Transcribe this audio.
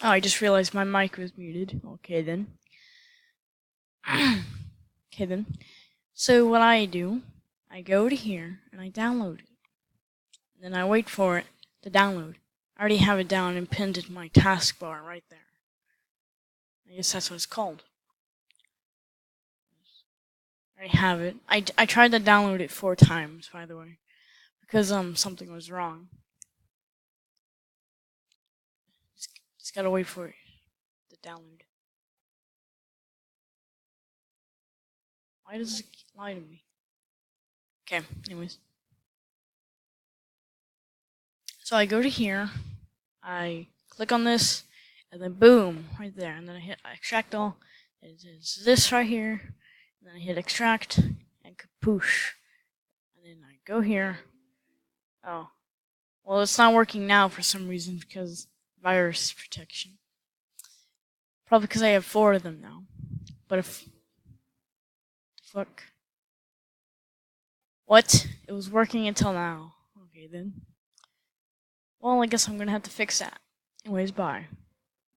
Oh, I just realized my mic was muted. Okay then. Okay then. So what I do, I go to here and I download it. And then I wait for it to download. I already have it down and pinned it in my taskbar right there. I guess that's what it's called. I already have it. I tried to download it 4 times, by the way, because something was wrong. Just gotta wait for it to download. Why does it lie to me? Okay, anyways. So I go to here, I click on this, and then boom, right there. And then I hit extract all. It's this right here. And then I hit extract and kapoosh. And then I go here. Oh, well, it's not working now for some reason because virus protection. Probably because I have 4 of them now. But if fuck, what? It was working until now. Okay then. Well, I guess I'm gonna have to fix that. Anyways, bye.